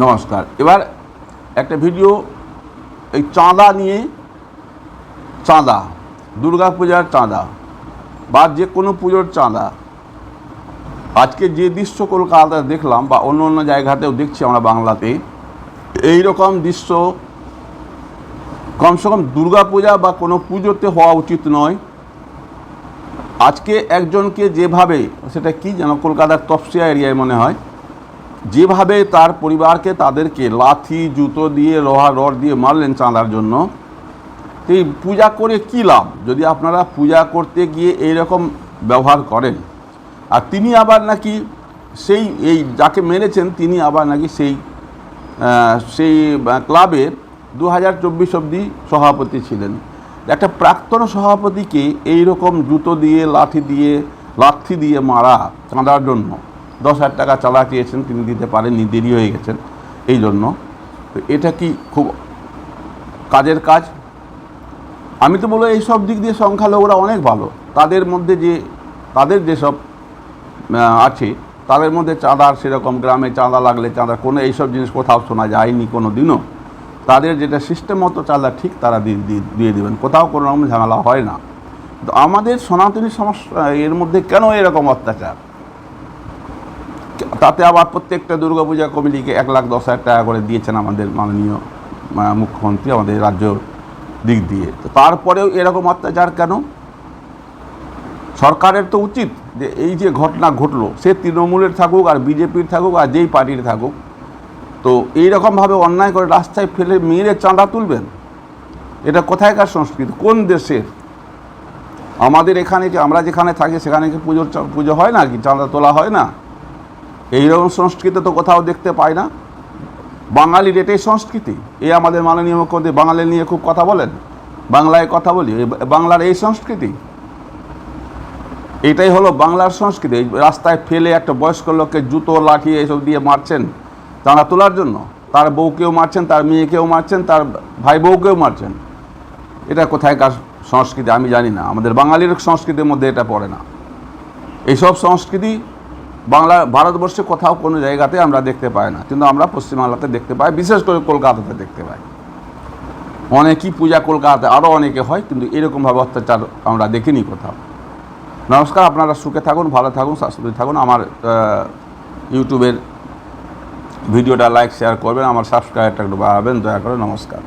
নমস্কার। এবার একটা ভিডিও এই চাঁদা নিয়ে, চাঁদা, দুর্গা পূজার চাঁদা বা যে কোনো পুজোর চাঁদা। আজকে যে দৃশ্য কলকাতায় দেখলাম বা অন্য অন্য জায়গাতেও দেখছি আমরা বাংলাতে, এই রকম দৃশ্য কমসে কম দুর্গা পূজা বা কোনো পুজোতে হওয়া উচিত নয়। আজকে একজনকে যেভাবে, সেটা কি যেন কলকাতার তপসিয়া এরিয়ায় মনে হয়, যেভাবে তার পরিবারকে তাদেরকে লাথি জুতো দিয়ে লোহা রড দিয়ে মারলেন চাঁদার জন্য, এই পূজা করে কী লাভ যদি আপনারা পূজা করতে গিয়ে এই রকম ব্যবহার করেন। আর তিনি আবার নাকি এই যাকে মেরেছেন তিনি আবার নাকি সেই ক্লাবের 2024 অবধি সভাপতি ছিলেন। একটা প্রাক্তন সভাপতিকে এই রকম জুতো দিয়ে লাথি দিয়ে মারা চাঁদার জন্য 10,000 টাকা চাঁদা চেয়েছেন, তিনি দিতে পারেননি, দেরি হয়ে গেছেন এই জন্য। তো এটা কি খুব কাজের কাজ? আমি তো বলবো এইসব দিক দিয়ে সংখ্যালঘুরা অনেক ভালো। তাদের যেসব আছে তাদের মধ্যে চাঁদার সেরকম গ্রামে চাঁদা লাগলে চাঁদা কোনো এইসব জিনিস কোথাও শোনা যায়নি কোনো দিনও। তাদের যেটা সিস্টেম মতো চাঁদা ঠিক তারা দিয়ে দেবেন, কোথাও কোনো রকম ঝামেলা হয় না। তো আমাদের সনাতনী সমস্যা এর মধ্যে কেন এরকম অত্যাচার? তাতে আবার প্রত্যেকটা দুর্গাপূজা কমিটিকে 1,10,000 টাকা করে দিয়েছেন আমাদের মাননীয় মুখ্যমন্ত্রী, আমাদের রাজ্য দিক দিয়ে। তো তারপরেও এরকম অত্যাচার কেন? সরকারের তো উচিত যে এই যে ঘটনা ঘটলো, সে তৃণমূলের থাকুক আর বিজেপির থাকুক আর যেই পার্টির থাকুক, তো এইরকমভাবে অন্যায় করে রাস্তায় ফেলে মেরে চাঁদা তুলবেন, এটা কোথায়কার সংস্কৃতি, কোন দেশের? আমাদের এখানে কি, আমরা যেখানে থাকি সেখানে কি পুজো হয় না, কি চাঁদা তোলা হয় না? এইরকম সংস্কৃতি তো কোথাও দেখতে পাই না। বাঙালির এটাই সংস্কৃতি। আমাদের মাননীয় মুখ্যমন্ত্রী বাঙালি নিয়ে খুব কথা বলেন, বাংলায় কথা বলি, বাংলার এই সংস্কৃতি, এটাই হলো বাংলার সংস্কৃতি। রাস্তায় ফেলে একটা বয়স্ক লোককে জুতো লাঠি এইসব দিয়ে মারছেন চাঁদা তোলার জন্য, তার বউকেও মারছেন, তার মেয়েকেও মারছেন, তার ভাই বউকেও মারছেন। এটা কোথায়কার সংস্কৃতি আমি জানি না, আমাদের বাঙালির সংস্কৃতির মধ্যে এটা পড়ে না। এইসব সংস্কৃতি ভারতবর্ষে কোথাও কোনো জায়গাতে আমরা দেখতে পাই না, কিন্তু আমরা পশ্চিমবাংলাতে দেখতে পাই, বিশেষ করে কলকাতাতে দেখতে পাই। অনেকই পূজা কলকাতাতে আরও অনেকে হয়, কিন্তু এরকমভাবে অত্যাচার আমরা দেখিনি কোথাও। নমস্কার, আপনারা সুখে থাকুন, ভালো থাকুন, স্বাস্থ্যবান থাকুন। আমার ইউটিউবের ভিডিওটা লাইক শেয়ার করবেন, আমার সাবস্ক্রাইবটা একটু বাড়াবেন দয়া করে। নমস্কার।